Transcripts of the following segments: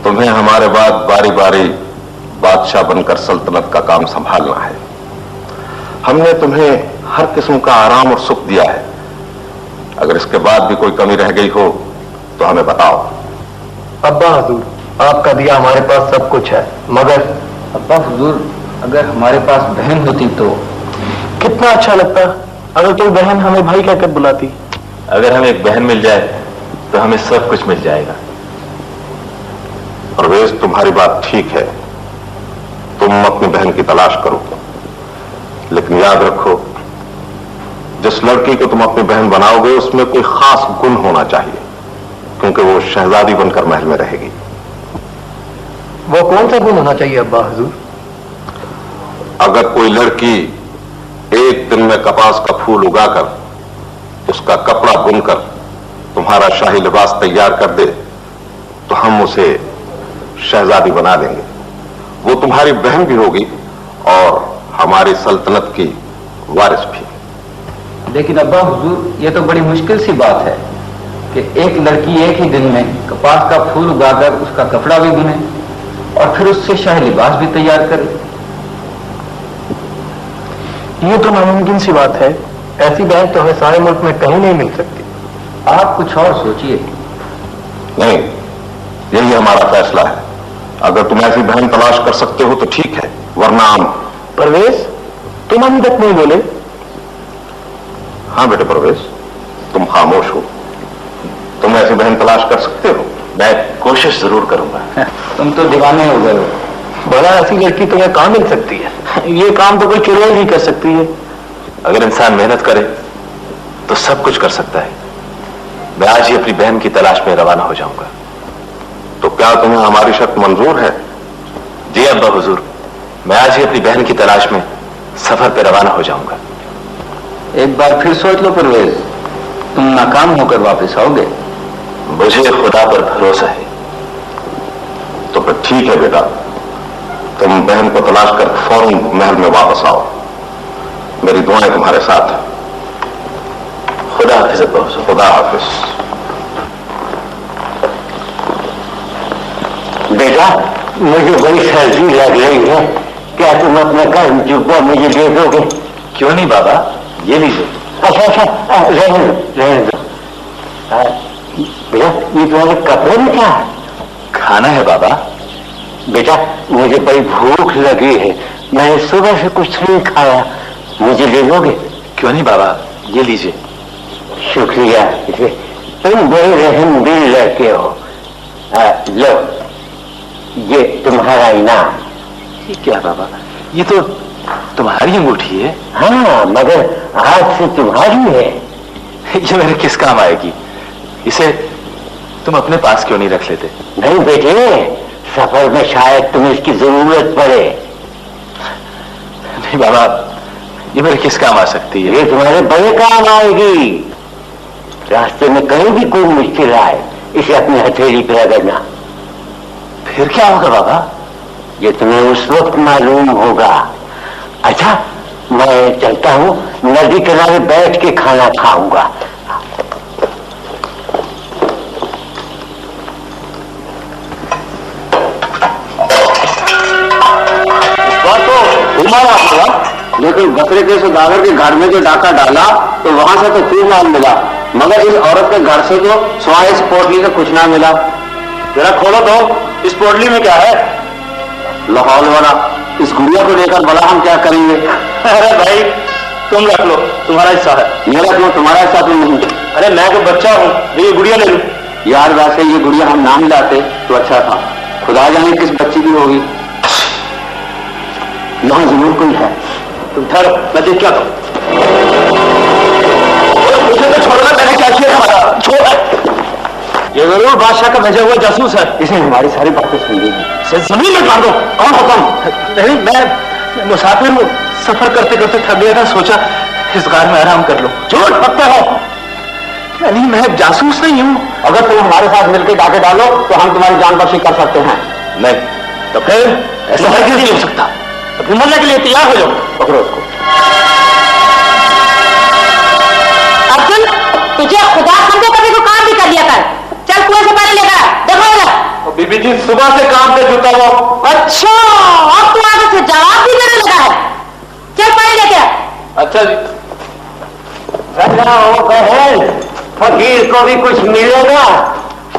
तुम्हें हमारे बाद बारी बारी बादशाह बनकर सल्तनत का काम संभालना है। हमने तुम्हें हर किस्म का आराम और सुख दिया है। अगर इसके बाद भी कोई कमी रह गई हो तो हमें बताओ। अब्बा हुजूर, आपका दिया हमारे पास सब कुछ है, मगर अब्बा हुजूर, अगर हमारे पास बहन होती तो कितना अच्छा लगता अगर तुम बहन हमें भाई कहकर बुलाती। अगर हमें एक बहन मिल जाए तो हमें सब कुछ मिल जाएगा। परवेज, तुम्हारी बात ठीक है, तुम अपनी बहन की तलाश करो, लेकिन याद रखो जिस लड़की को तुम अपनी बहन बनाओगे उसमें कोई खास गुण होना चाहिए, क्योंकि वो शहजादी बनकर महल में रहेगी। वो कौन सा गुण होना चाहिए अब्बा हुजूर? अगर कोई लड़की एक दिन में कपास का फूल उगाकर उसका कपड़ा बुनकर तुम्हारा शाही लिबास तैयार कर दे तो हम उसे शहजादी बना देंगे। वो तुम्हारी बहन भी होगी और हमारी सल्तनत की वारिस भी। लेकिन अब्बा हुजूर, ये तो बड़ी मुश्किल सी बात है कि एक लड़की एक ही दिन में कपास का फूल उगाकर उसका कपड़ा भी बुने और फिर उससे शाही लिबास भी तैयार करे। ये तो नामुमकिन सी बात है। ऐसी बहन तो हमें सारे मुल्क में कहीं नहीं मिल सकती। आप कुछ और सोचिए। नहीं, यही हमारा फैसला है। अगर तुम ऐसी बहन तलाश कर सकते हो तो ठीक है, वरना हम। परवेज, तुम अभी तक नहीं बोले। हाँ बेटे परवेज, तुम खामोश हो। तुम ऐसी बहन तलाश कर सकते हो? मैं कोशिश जरूर करूंगा। तुम तो दीवाने हो गए हो। बड़ा ऐसी लड़की तुम्हें कहां मिल सकती है? ये काम तो कोई चुड़ैल ही कर सकती है। अगर इंसान मेहनत करे तो सब कुछ कर सकता है। मैं आज ही अपनी बहन की तलाश में रवाना हो जाऊंगा। तो क्या तुम्हें हमारी शर्त मंजूर है? जी अब्बा हुजूर, मैं आज ही अपनी बहन की तलाश में सफर पर रवाना हो जाऊंगा। एक बार फिर सोच लो परवेज, तुम नाकाम होकर वापस आओगे। मुझे खुदा पर भरोसा है। तो फिर ठीक है बेटा, तुम बहन को तलाश कर फौरन महल में वापस आओ। मेरी दुआएं तुम्हारे साथ हैं। खुदा हाफिज अब्बा हुजूर। खुदा हाफिज। बेटा, मुझे बड़ी सर्दी लग रही है, क्या तुम अपना गर्म जुब्बा मुझे दे दोगे? क्यों नहीं बाबा, ये लीजिए। अच्छा अच्छा, रहने दो। बेटा, ये तुम्हारे कपड़े में क्या है? खाना है बाबा। बेटा, मुझे बड़ी भूख लगी है, मैंने सुबह से कुछ नहीं खाया, मुझे ले लोगे? क्यों नहीं बाबा, ये लीजिए। शुक्रिया, तुम बड़े रहमदिल लड़के हो। लो, ये तुम्हारा इनाम। ये क्या बाबा, ये तो तुम्हारी अंगूठी है। हाँ, मगर आज से तुम्हारी है। ये मेरे किस काम आएगी? इसे तुम अपने पास क्यों नहीं रख लेते? नहीं बेटे, सफर में शायद तुम्हें इसकी जरूरत पड़े। नहीं बाबा, ये मेरे किस काम आ सकती है? ये तुम्हारे बड़े काम आएगी। रास्ते में कहीं भी कोई मुश्किल आए, इसे अपनी हथेली पे रगड़ना। फिर क्या होगा बाबा? ये तुम्हें उस वक्त मालूम होगा। अच्छा, मैं चलता हूँ, नदी किनारे बैठ के खाना खाऊंगा। लेकिन बकरे के सौदागर के घर में जो डाका डाला तो वहां से तो खूब माल मिला, मगर इस औरत के घर से तो सिवाय इस पोटली से कुछ ना मिला। जरा खोलो तो, इस पोटली में क्या है? लाहौल वाला, इस गुड़िया को लेकर भला हम क्या करेंगे? अरे भाई तुम रख लो, तुम्हारा हिस्सा है। मेरा क्यों? तुम्हारा हिस्सा तुम नहीं। अरे मैं तो बच्चा हूँ, ये गुड़िया ले लो। यार वैसे ये गुड़िया हम ना मिलाते तो अच्छा था, खुदा जाने किस बच्ची की होगी। यहाँ जरूर कोई है, तुम ठहरो, मैं देख क्या करूं। मुझे तो छोड़ना, मैंने क्या किया था? छोड़। ये जरूर बादशाह का भेजा हुआ जासूस है, इसने हमारी सारी बातें सुन ली। जमीन में मार दो। कौन हो तुम? नहीं, मैं मुसाफिर हूँ, सफर करते करते थक गया था, सोचा इस गार में आराम कर लो। झूठ पक्का हो? नहीं, मैं जासूस नहीं हूँ। अगर तुम हमारे साथ मिलकर डाके डालो तो हम तुम्हारी जान बख्शी कर सकते हैं। नहीं तो फिर ऐसा हरगिज़ नहीं हो सकता। तो मरने के लिए तैयार हो जाओ। पकड़ो उसको। अर्जुन, तुझे खुदा हमको कभी को काम भी कर लिया कर। चल कुएं से पानी लेकर देखो। बीबी जी लेकिन सुबह से काम पे जुटा हुआ। अच्छा, अब तू आगे से जवाब भी देने लगा है। चल पानी लेके आ। अच्छा जी। बहन, फकीर को भी कुछ मिलेगा?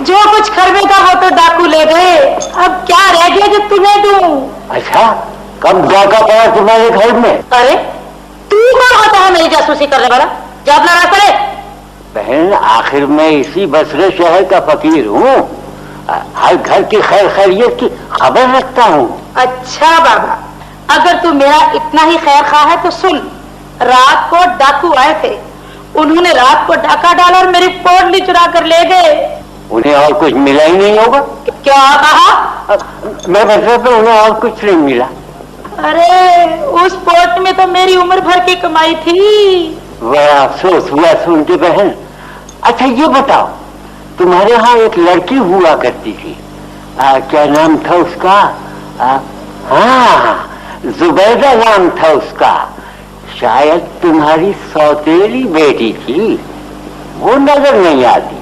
जो कुछ खरीदेगा वो तो डाकू ले गए, अब क्या रह गया जो तुम्हें दूं? अच्छा, कब डाका पड़ा तुम्हारे घर में? अरे तू कौन होता है मेरी जासूसी करने वाला? जा अपना रास्ता ले। बहन, आखिर मैं इसी बसरे शहर का फकीर हूँ, हर घर की खैर खैरियत की खबर रखता हूँ। अच्छा बाबा, अगर तू मेरा इतना ही खैर खा है तो सुन, रात को डाकू आए थे, उन्होंने रात को डाका डाला और मेरी पोटली चुरा कर ले गए। उन्हें और कुछ मिला ही नहीं होगा? क्या कहा? मैं बस रहा तो उन्हें और कुछ नहीं मिला। अरे उस पोट में तो मेरी उम्र भर की कमाई थी। बड़ा अफसोस हुआ सुन के बहन। अच्छा ये बताओ, तुम्हारे यहाँ एक लड़की हुआ करती थी, क्या नाम था उसका? हाँ, जुबैदा नाम था उसका। शायद तुम्हारी सौतेली बेटी थी, वो नजर नहीं आती।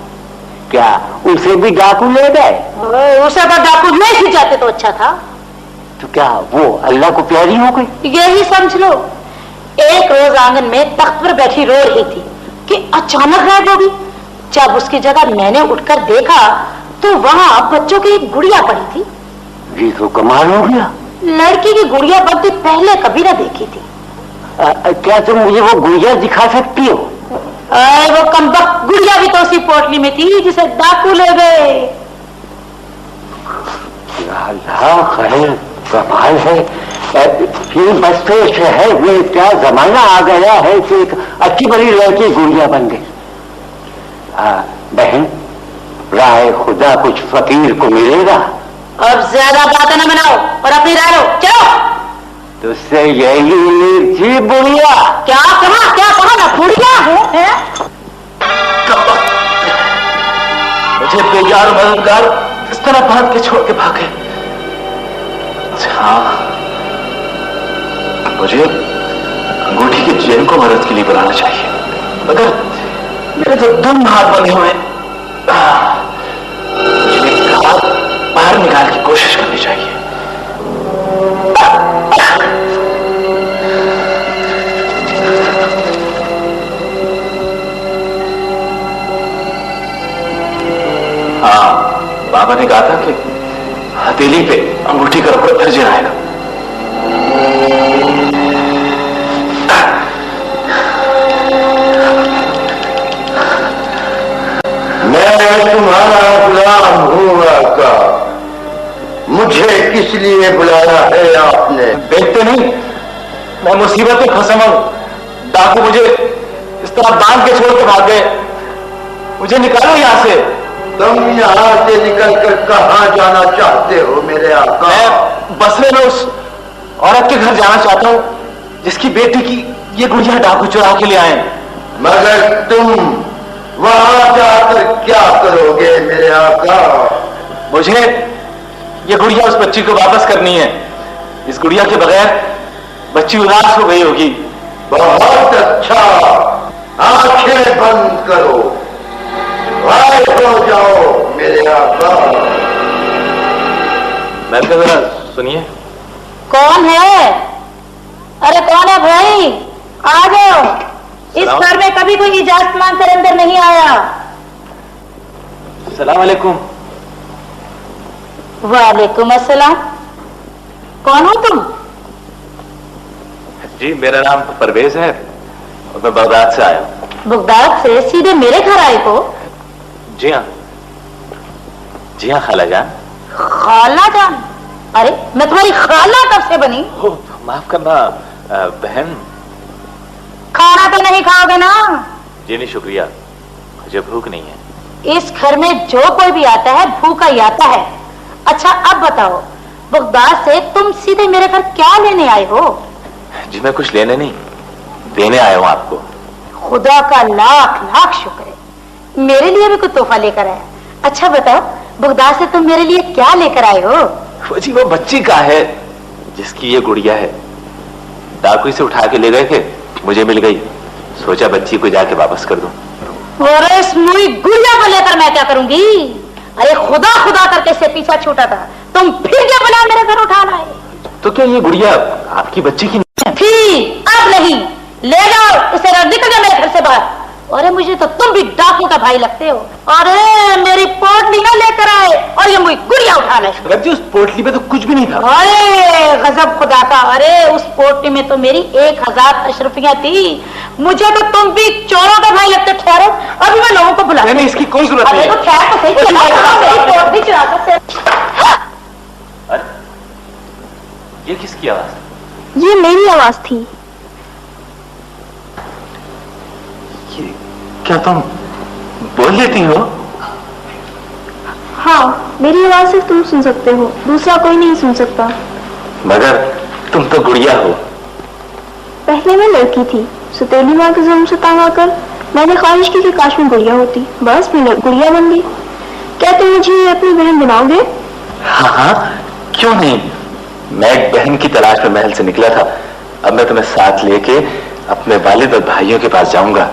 क्या उसे भी डाकू ले गए? उसे अगर डाकू नहीं ही जाते तो अच्छा था। तो क्या वो अल्लाह को प्यारी हो गई? यही समझ लो। एक रोज आंगन में तख्त पर बैठी रो रही थी कि अचानक गायब हो गई। जब उसकी जगह मैंने उठकर देखा तो वहां बच्चों की एक गुड़िया पड़ी थी। ये तो कमाल हो गया। लड़की की गुड़िया बनती पहले कभी ना देखी थी। क्या तुम मुझे वो गुड़िया दिखा सकती हो? वो कमबख्त गुड़िया भी तो उसी पोटली में थी जिसे डाकू ले गए। खैर, कमाल है। फिर बसते शहर में क्या जमाना आ गया है कि एक अच्छी बड़ी लड़की गुड़िया बन गई। बहन, राय खुदा कुछ फकीर को मिलेगा? अब ज्यादा बातें न बनाओ और अपनी राय लो, चलो। तुझसे यही उम्मीद थी बुढ़िया। क्या कहा ना बुढ़िया है? मुझे बेजार मददगार इस तरह बांध के छोड़ के भागे। हाँ, मुझे अंगूठी की चेन को मदद के लिए बुलाना चाहिए, मगर मेरे तो दम हाथ बंधे हुए। मुझे एक हाथ बाहर निकाल की कोशिश करनी चाहिए। हाँ, बाबा ने कहा था कि हथेली पे अंगूठी का रखो फिर जिन आएगा। मैं तुम्हारा गुलाम हूँ आका। मुझे किस लिए बुलाया है आपने? देखते नहीं मैं मुसीबत में फंसा हूं। डाकू मुझे इस तरह बांध के छोड़ के भाग गए। मुझे निकालो यहां से। तुम यहाँ से निकलकर कहाँ जाना चाहते हो मेरे आका? मैं बसरे में उस औरत के घर जाना चाहता हूं जिसकी बेटी की ये गुड़िया डाकू चुरा के ले आए। मगर तुम वहां जाकर क्या करोगे मेरे आका? मुझे ये गुड़िया उस बच्ची को वापस करनी है। इस गुड़िया के बगैर बच्ची उदास हो गई होगी। बहुत अच्छा, आंखें बंद करो, गायब हो जाओ मेरे आका। मैं तो जरा सुनिए। कौन है? अरे कौन है भाई? आ जाओ। इस घर में कभी कोई इजाजत मांगकर अंदर नहीं आया। सलाम अलैकुम। वालेकुम अस्सलाम। कौन हो तुम? जी मेरा नाम परवेज है और मैं बगदाद से आया हूँ। बगदाद से सीधे मेरे घर आए हो? जी हाँ, जी हाँ खाला जान। खाला जान? अरे मैं तुम्हारी खाला कब से बनी? माफ करना बहन। खाना तो नहीं खाओगे ना? जी नहीं शुक्रिया, मुझे भूख नहीं है। इस घर में जो कोई भी आता है भूखा ही आता है। अच्छा अब बताओ, बगदाद से तुम सीधे मेरे घर क्या लेने आए हो? जी मैं कुछ लेने नहीं, देने आया हूँ आपको। खुदा का लाख लाख शुक्र है, मेरे लिए भी कुछ तोहफा लेकर आया। अच्छा बताओ, बगदाद से तुम मेरे लिए क्या लेकर आए हो? वो जी वो बच्ची का है जिसकी ये गुड़िया है। डाकू से उठा के ले गए थे, मुझे मिल गई। सोचा बच्ची को जाके वापस कर दूं। और इस मुई गुड़िया को लेकर मैं क्या करूंगी? अरे खुदा खुदा करके से पीछा छूटा था, तुम फिर क्या बना मेरे घर उठाना है? तो क्या ये गुड़िया आपकी बच्ची की नहीं है? थी, अब नहीं। ले जाओ इसे, निकल जाओ मेरे घर से बाहर। अरे मुझे तो तुम भी डाकू का भाई लगते हो। अरे मेरी पोटली ना लेकर आए और ये मुझे गुड़िया उठाना है। अगर जी उस पोटली में तो कुछ भी नहीं था। अरे गजब खुदा का, अरे उस पोटली में तो मेरी 1000 अशरफियां थी। मुझे तो तुम भी चोरों का भाई लगते। ठहरो, अभी मैं लोगों को बुला। नहीं, इसकी कोई जरूरत नहीं। तो खैर तो सही, पोटली चुरा सकते। ये किसकी आवाज? ये मेरी आवाज थी। क्या तुम बोल लेती हो? हाँ, मेरी आवाज सिर्फ तुम सुन सकते हो, दूसरा कोई नहीं सुन सकता। मगर तुम तो गुड़िया हो। पहले मैं लड़की थी, सौतेली माँ के जुल्म से तंग आकर मैंने ख्वाहिश की कि काश में गुड़िया होती। बस मैं गुड़िया बन गई। क्या तुम मुझे अपनी बहन बनाओगे? हाँ हाँ, क्यों नहीं। मैं एक बहन की तलाश में महल से निकला था। अब मैं तुम्हें साथ लेके अपने वालिद और भाइयों के पास जाऊंगा।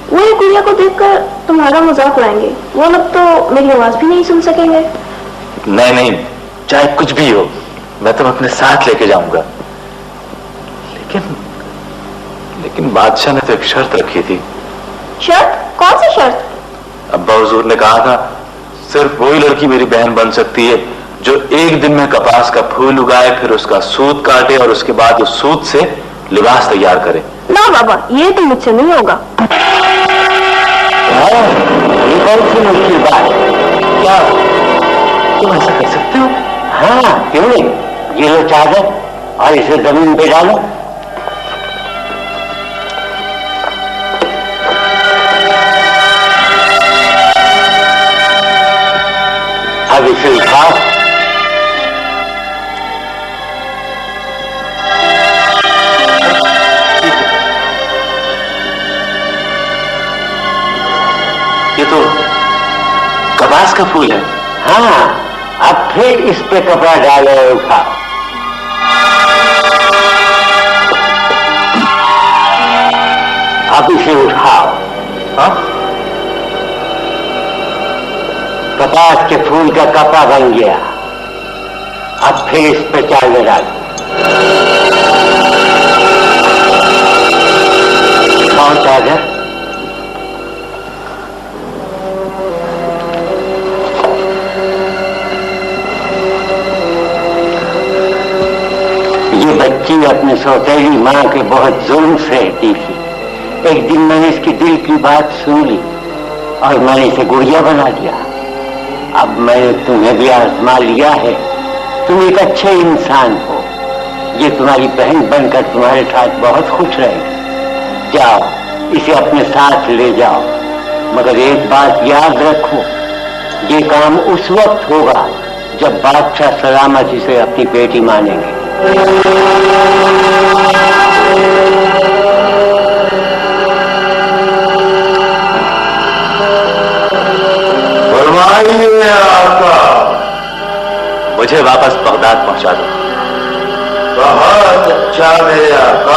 वो एक गुड़िया को देखकर तुम्हारा मजाक उड़ाएंगे। वो लोग तो मेरी आवाज भी नहीं सुन सकेंगे। नहीं नहीं, चाहे कुछ भी हो, मैं तुम्हें अपने साथ लेके जाऊंगा। लेकिन बादशाह ने तो एक शर्त रखी थी। शर्त? कौन सी शर्त? अब्बा हुजूर ने कहा था सिर्फ वही लड़की मेरी बहन बन सकती है जो एक दिन में कपास का फूल उगाए, फिर उसका सूत काटे और उसके बाद उस सूत से लिबास तैयार करे। ना बाबा, ये तो मुझसे नहीं होगा। ये कौन सी मुश्किल बात? क्या तुम ऐसा कर सकते हो? हाँ, क्यों नहीं। ये लो चादर और इसे जमीन पे डालो। अब इसे उठाओ। ये तो कपास का फूल है। हाँ, अब फिर इस पे कपड़ा डालो और उठाओ। अब इसे उठाओ। हाँ? कपास के फूल का कपड़ा बन गया। अब फिर इस पे चादर डालो। कौन चादर? ये बच्ची अपने सौतेली माँ के बहुत जुल्म से रहती थी। एक दिन मैंने इसकी दिल की बात सुन ली और मैंने इसे गुड़िया बना दिया। अब मैंने तुम्हें भी आजमा लिया है। तुम एक अच्छे इंसान हो। ये तुम्हारी बहन बनकर तुम्हारे साथ बहुत खुश रहेगी। जाओ, इसे अपने साथ ले जाओ। मगर एक बात याद रखो, ये काम उस वक्त होगा जब बादशाह सलामती से अपनी बेटी मानेंगे। मुझे वापस बगदाद पहुंचा दो। बहुत अच्छा मेरे आका।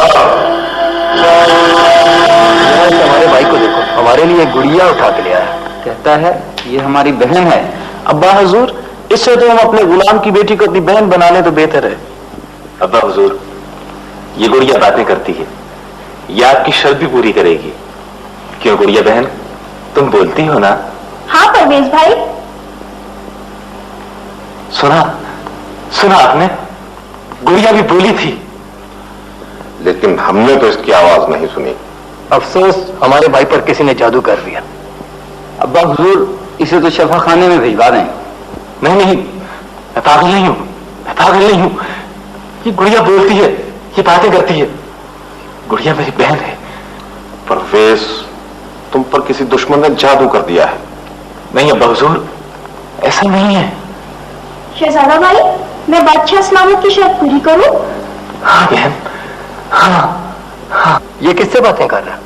हमारे भाई को देखो, हमारे लिए गुड़िया उठा के ले आया। कहता है ये हमारी बहन है। अब्बा हुजूर, इससे तो हम अपने गुलाम की बेटी को अपनी बहन बना लें तो बेहतर है। अब्बा हुजूर, ये गुड़िया बातें करती है, ये आपकी शर्त भी पूरी करेगी। क्यों गुड़िया बहन, तुम बोलती हो ना? हाँ परवेज भाई। सुना आपने, गुड़िया भी बोली थी। लेकिन हमने तो इसकी आवाज नहीं सुनी। अफसोस हमारे भाई पर किसी ने जादू कर दिया। अब्बा हुजूर, इसे तो शफा खाने में भिजवा दें। नहीं, मैं पागल नहीं हूं। ये गुड़िया बोलती है, ये बातें करती है। गुड़िया मेरी बहन है। परवेज, तुम पर किसी दुश्मन ने जादू कर दिया है। नहीं अब्बा हुजूर, ऐसा नहीं है। शहजादा भाई, मैं बादशाह सलामत की शर्त पूरी करूं? हाँ बहन, हाँ। ये किससे बातें कर रहा है?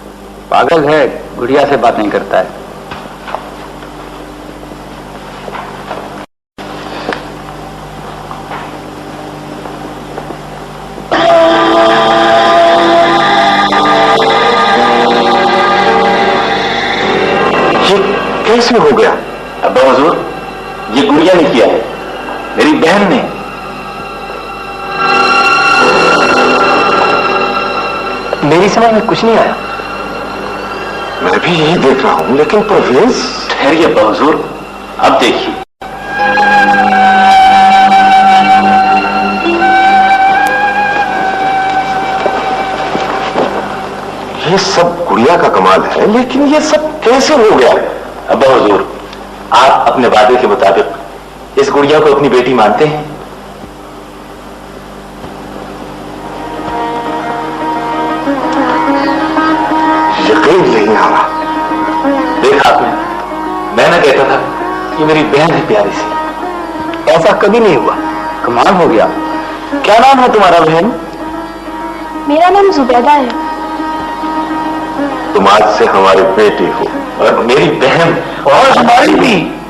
पागल है, गुड़िया से बातें करता है। ये कैसे हो गया? अब्बा हुजूर, ये गुड़िया ने किया है, मेरी बहन ने। मेरी समझ में कुछ नहीं आया। मैं भी यही देख रहा हूं, लेकिन परवेज। ठहरिए अब्बा हुजूर, अब देखिए। ये सब गुड़िया का कमाल है, लेकिन ये सब कैसे हो गया? अब्बा हुजूर, आप अपने वादे के मुताबिक इस गुड़िया को अपनी बेटी मानते हैं? यकीन नहीं आ रहा। देखा आपने, मैं ना कहता था कि मेरी बहन है प्यारी सी। ऐसा कभी नहीं हुआ। कमाल हो गया। क्या नाम है तुम्हारा बहन? मेरा नाम जुबैदा है। तुम आज से हमारी बेटी हो। और मेरी बहन और हमारी भी।